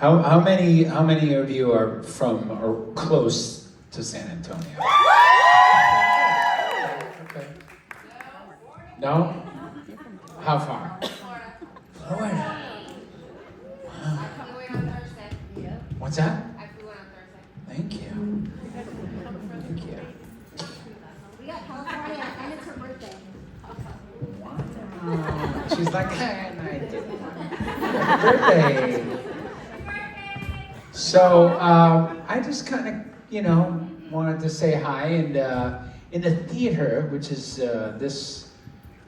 How many of you are from or close to San Antonio? Okay. No? How far? Florida. Wow. What's that? Thank you. Thank you. We got California and it's her birthday. Wow. She's like, hey, I didn't. Happy birthday. So I just kind of, wanted to say hi. And in the theater, which is this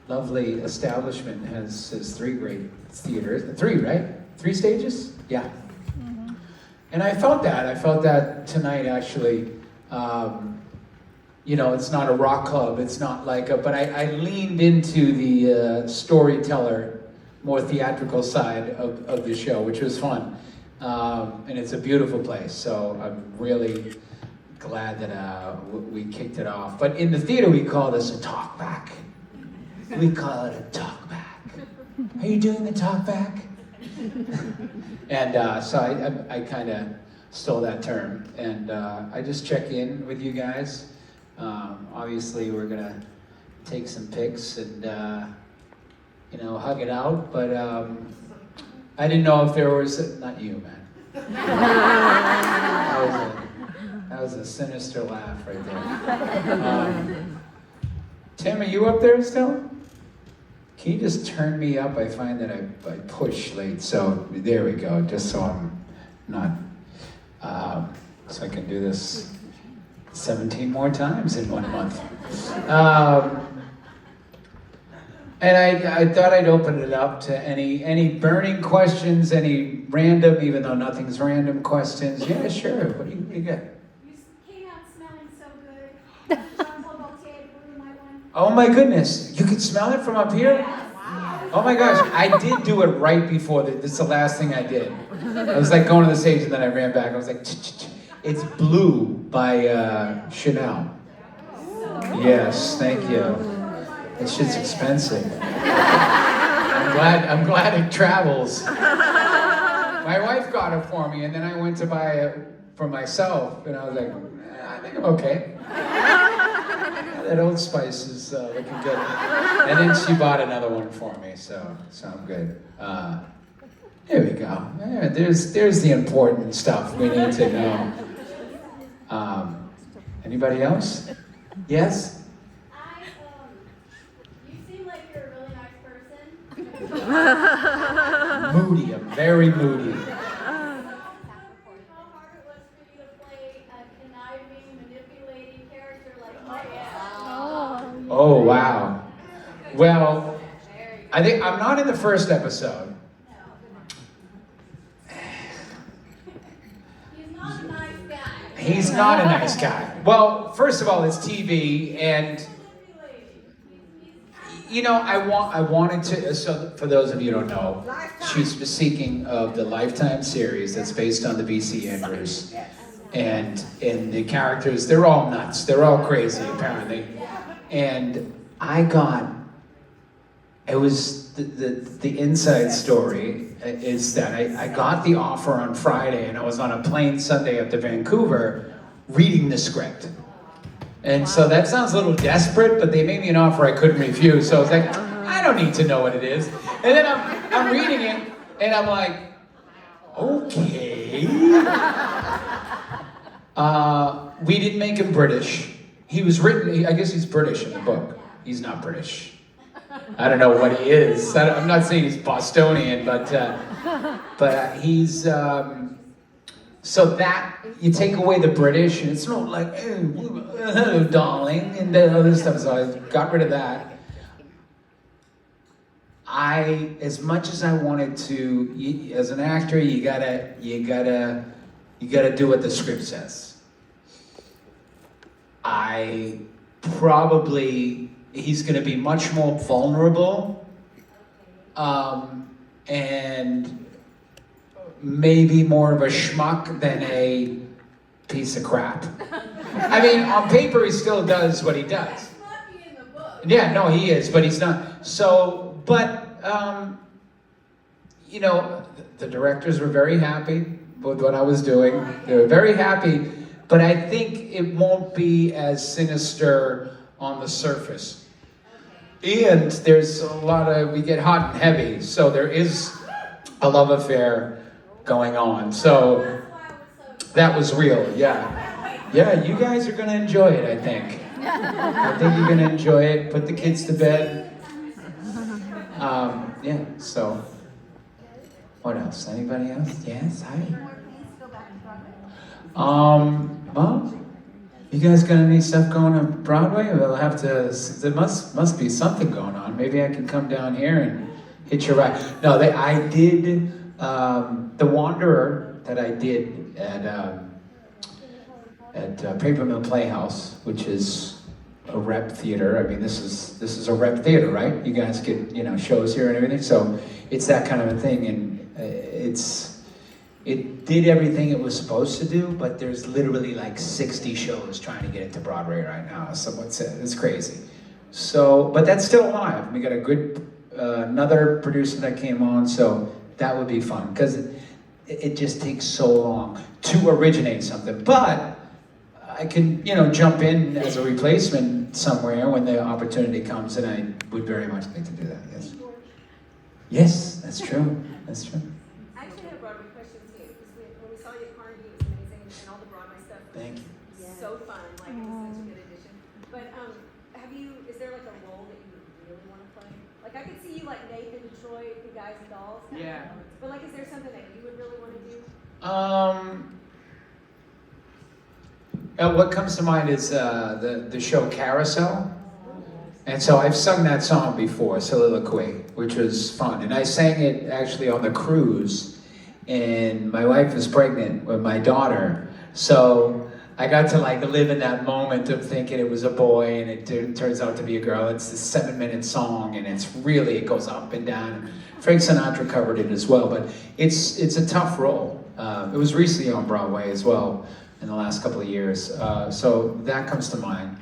lovely establishment, has three great theaters. Three, right? 3 stages? Yeah. Mm-hmm. And I felt that tonight, actually. It's not a rock club. It's not like but I leaned into the storyteller, more theatrical side of the show, which was fun. And it's a beautiful place, so I'm really glad that we kicked it off. But in the theater, we call this a talk back. We call it a talk back. Are you doing the talk back? And so I kind of stole that term, and I just check in with you guys. Obviously, we're gonna take some pics and hug it out, but I didn't know if there was not you, man. That was a sinister laugh right there. Tim, are you up there still? Can you just turn me up? I find that I push late, so there we go. Just so I'm not, so I can do this 17 more times in 1 month. And I thought I'd open it up to any burning questions, any random, even though nothing's random questions. Yeah, sure. What do you got? You came out smelling so good. Jean-Paul Gaultier blew my one. Oh my goodness, you can smell it from up here? Wow. Oh my gosh, I did do it right before this is the last thing I did. I was like going to the stage and then I ran back. I was like, it's Blue by Chanel. Yes, thank you. That shit's expensive. I'm glad it travels. My wife got it for me, and then I went to buy it for myself, and I was like, I think I'm okay. That Old Spice is looking good. And then she bought another one for me, so I'm good. There we go. Yeah, there's the important stuff we need to know. Anybody else? Yes? You seem like you're a really nice person. Moody, I'm very moody. How hard it was for you to play a conniving, manipulating character like Mike? Oh, wow. Well, I think I'm not in the first episode. He's not a nice guy. He's not a nice guy. Well, first of all, it's TV, and I wanted to. So, for those of you who don't know, she's speaking of the Lifetime series that's based on the B.C. Andrews, and the characters, they're all nuts. They're all crazy, apparently. And it was the inside story is that I got the offer on Friday, and I was on a plane Sunday up to Vancouver reading the script. And so that sounds a little desperate, but they made me an offer I couldn't refuse. So I was like, I don't need to know what it is. And then I'm reading it, and I'm like, okay. We didn't make him British. He was written, I guess he's British in the book. He's not British. I don't know what he is. I'm not saying he's Bostonian, but he's, so that, you take away the British, and it's not like, hello, darling, and other stuff, so I got rid of that. As much as I wanted to, as an actor, you gotta do what the script says. He's gonna be much more vulnerable, and maybe more of a schmuck than a piece of crap. I mean, on paper, he still does what he does. In the book. Yeah, no, he is, but he's not. So, but you know, the directors were very happy with what I was doing. They were very happy, but I think it won't be as sinister on the surface. And there's a lot of, we get hot and heavy, so there is a love affair going on. So That's why I was so that was real, yeah. Yeah, you guys are gonna enjoy it, I think. I think you're gonna enjoy it. Put the kids to bed. Yeah, so. What else? Anybody else? Yes, hi. Well, you guys got any stuff going on Broadway? We'll have to, there must be something going on. Maybe I can come down here and hit you right. No, I did, The Wanderer that I did at Paper Mill Playhouse, which is a rep theater. I mean, this is a rep theater, right? You guys get, you know, shows here and everything. So it's that kind of a thing, and it did everything it was supposed to do, but there's literally like 60 shows trying to get it to Broadway right now. So it's crazy. So, but that's still alive. We got a good, another producer that came on, so that would be fun, because it just takes so long to originate something. But I can, you know, jump in as a replacement somewhere when the opportunity comes, and I would very much like to do that, yes. Yes, that's true, that's true. I actually had a Broadway question too, because when we saw you at Carnegie, it was amazing, and all the Broadway stuff was Thank you. so fun, like it was such a good addition. But is there like a role that you would really want to play? Like I could see you like Nathan Detroit, the Guys and Dolls. Yeah. But like, is there something that you would really want to do? What comes to mind is the show Carousel. And so I've sung that song before, Soliloquy, which was fun. And I sang it actually on the cruise, and my wife was pregnant with my daughter. So I got to like live in that moment of thinking it was a boy, and it turns out to be a girl. It's a 7-minute song, and it goes up and down. Frank Sinatra covered it as well, but it's a tough role. It was recently on Broadway as well in the last couple of years. So that comes to mind.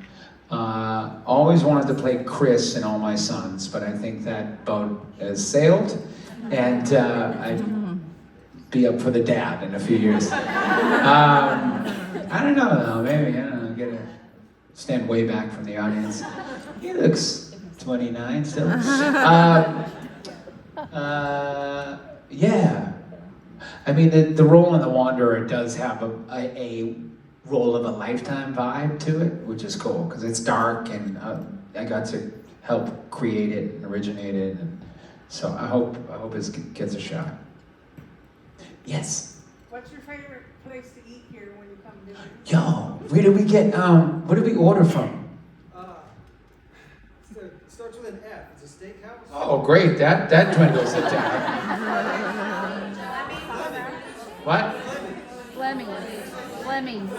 Always wanted to play Chris in All My Sons, but I think that boat has sailed, and I'd be up for the dad in a few years. I don't know though, maybe, I don't know, get to stand way back from the audience. He looks 29 still. Yeah. I mean, the role in The Wanderer does have a role of a lifetime vibe to it, which is cool, because it's dark, and I got to help create it and originate it, and so I hope it gets a shot. Yes? What's your favorite place to eat here when you come to visit? Yo, where did we get, what did we order from? It starts with an F. It's a steakhouse. Oh, great, that dwindles it down. What? Fleming's.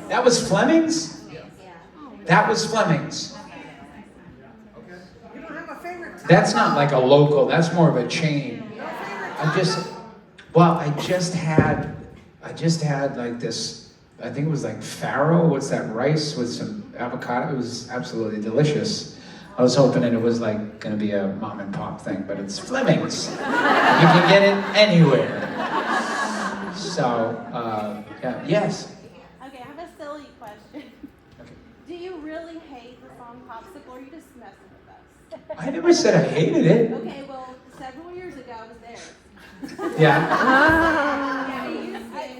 That was Fleming's? That was Fleming's. Okay. You don't have a favorite time? That's not like a local, that's more of a chain. I just had like this, I think it was like farro, what's that, rice with some avocado. It was absolutely delicious. I was hoping that it was like gonna be a mom and pop thing, but it's Fleming's. You can get it anywhere. So, yeah, yes. Okay, I have a silly question. Okay. Do you really hate the song Popsicle, or are you just messing with us? I never said I hated it. Okay, well, several years ago I was there. Yeah.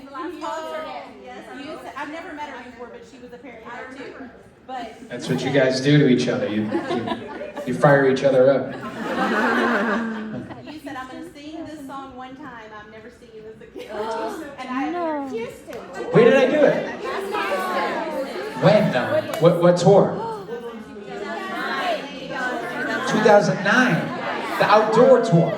The last concert. Yes, I've never met her before, but she was apparently there too. But That's what you guys do to each other. You fire each other up. you said, I'm going to sing this song one time. I'm never singing this again. And I have kissed him. Where did I do it? When? What tour? 2009. The outdoor tour.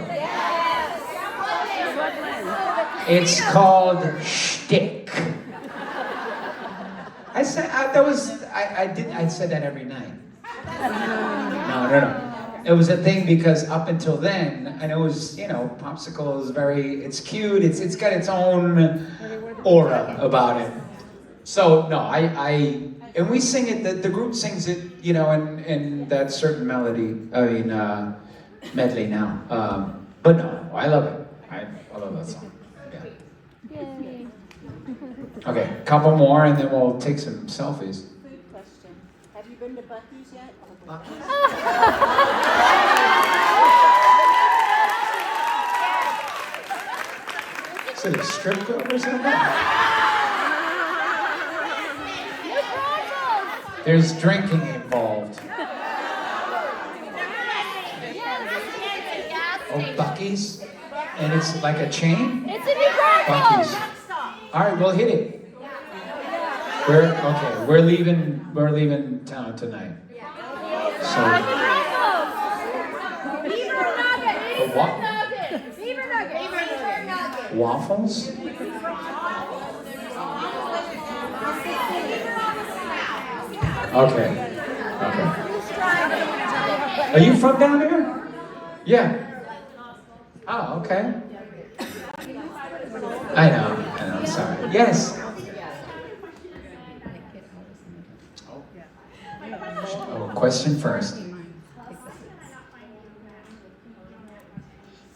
It's called Shtick. I said I said that every night. No. It was a thing because up until then, and it was, you know, Popsicle is it's cute, it's got its own aura about it. So no, and we sing it, the group sings it, you know, in that certain medley now. But no, I love it. love that song. Yeah. Yay. Okay, couple more and then we'll take some selfies. Food question. Have you been to Buc-ee's yet? Is it a strip club or something? There's drinking involved. Oh, Buc-ee's? And it's like a chain? It's a new Buc-ee's. All right, we'll hit it. We're leaving town tonight. So, Beaver nugget. a what? Beaver nugget. Beaver nugget. Waffles? Okay. Are you from down here? Yeah. Oh, okay. I know, I'm sorry. Yes. Oh, question first.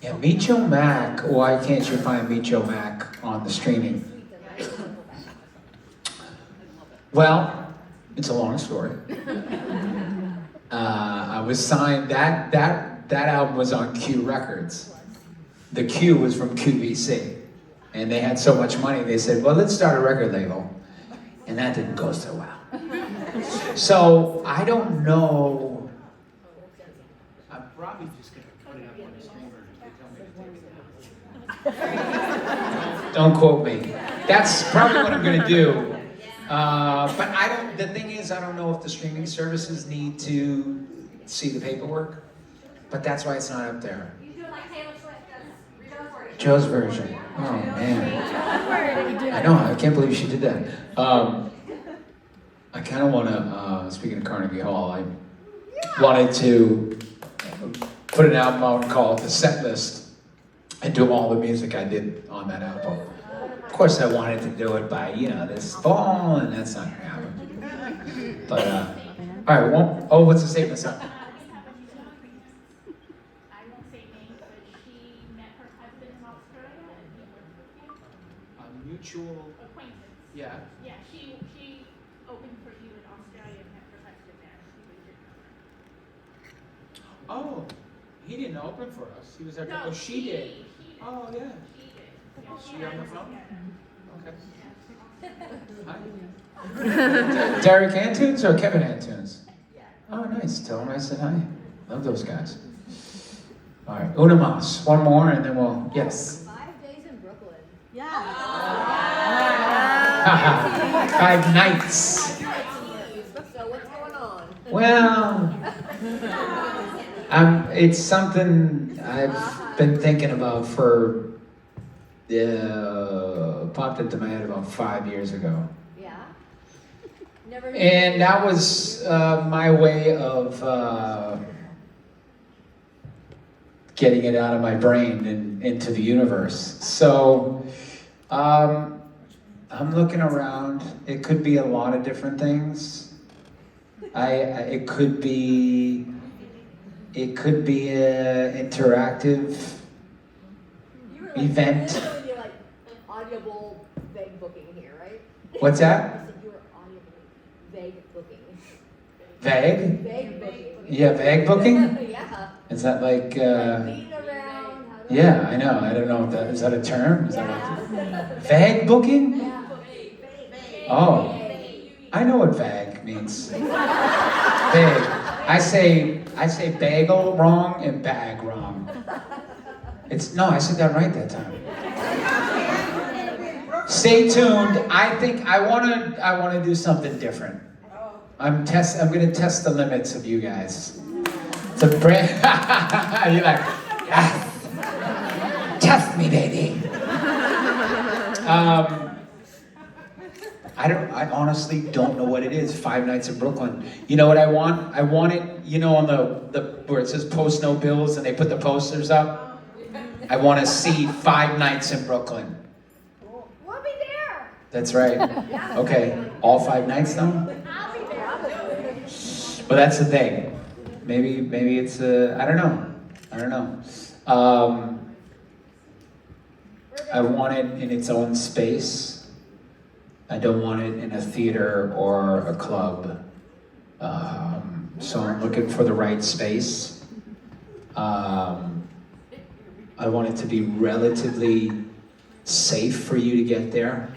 Yeah, Micho Mac. Why can't you find Micho Mac on the streaming? Well, it's a long story. I was signed. That album was on Q Records. The Q was from QVC, and they had so much money. They said, "Well, let's start a record label," and that didn't go so well. So I don't know. I'm probably just gonna put it up on the streamer if they tell me to take it down. Don't quote me. That's probably what I'm gonna do. But I don't. The thing is, I don't know if the streaming services need to see the paperwork. But that's why it's not up there. You do it like Taylor Swift does. Joe's version. Oh man. I know. I can't believe she did that. I kind of want to. Speaking of Carnegie Hall, I wanted to put an album out called The Set List and do all the music I did on that album. Of course, I wanted to do it by this fall, and that's not gonna happen. But all right. Well, oh, what's the statement? Up? I won't say names, but she met her husband in Australia and he worked with you. A mutual. Acquaintance. Yeah. Yeah, she opened for you in Australia and met her husband there. He was your Oh, he didn't open for us. He was at. No, Oh, she did. She did. Oh yeah. She did. Is she on the phone? Okay. Hi. Derek Antunes or Kevin Antunes? Oh, nice. Tell him I said hi. Love those guys. All right, Una Mas. One more, and then we'll. Yes. 5 days in Brooklyn. Yeah. 5 nights. So what's going on? Well, it's something I've been thinking about for. Popped into my head about 5 years ago. Yeah. Never. And that was my way of getting it out of my brain and into the universe. So I'm looking around. It could be a lot of different things. It could be an interactive You were event. literally like audible vague booking here, right? What's that? I said you were audibly vague booking. Vague? Vague booking. Yeah, vague booking? Yeah. Is that like? Beating around. how to- Yeah, I know. I don't know if that is that a term. Is that Yeah. vague booking? Yeah. Oh, I know what vague means. Vague. I say bagel wrong and bag wrong. I said that right that time. Stay tuned. I think I wanna do something different. I'm gonna test the limits of you guys. To bring you're like, yes. Test me, baby. I honestly don't know what it is. 5 nights in Brooklyn. You know what I want? I want it, on the where it says post no bills and they put the posters up. I want to see 5 nights in Brooklyn. We'll be there. That's right. Okay, all 5 nights though? I'll be there. But that's the thing. Maybe it's I don't know. I want it in its own space. I don't want it in a theater or a club. So I'm looking for the right space. I want it to be relatively safe for you to get there.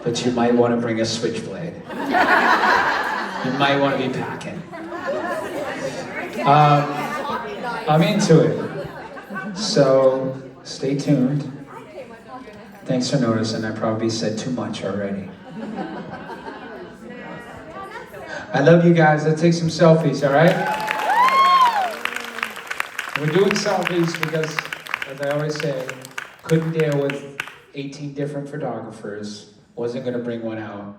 But you might want to bring a switchblade. You might want to be packing. I'm into it. So stay tuned. Thanks for noticing. I probably said too much already. I love you guys. Let's take some selfies, all right? We're doing selfies because, as I always say, couldn't deal with 18 different photographers. Wasn't going to bring one out.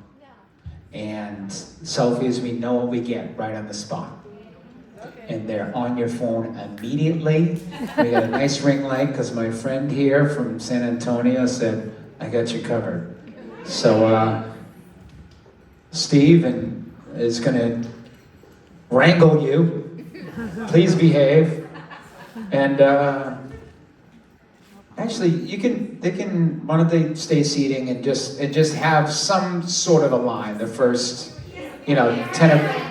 And selfies, we know what we get right on the spot. And they're on your phone immediately. We got a nice ring light because my friend here from San Antonio said, I got you covered. So Steve is gonna wrangle you. Please behave. And actually, why don't they stay seating and just have some sort of a line, the first, 10 of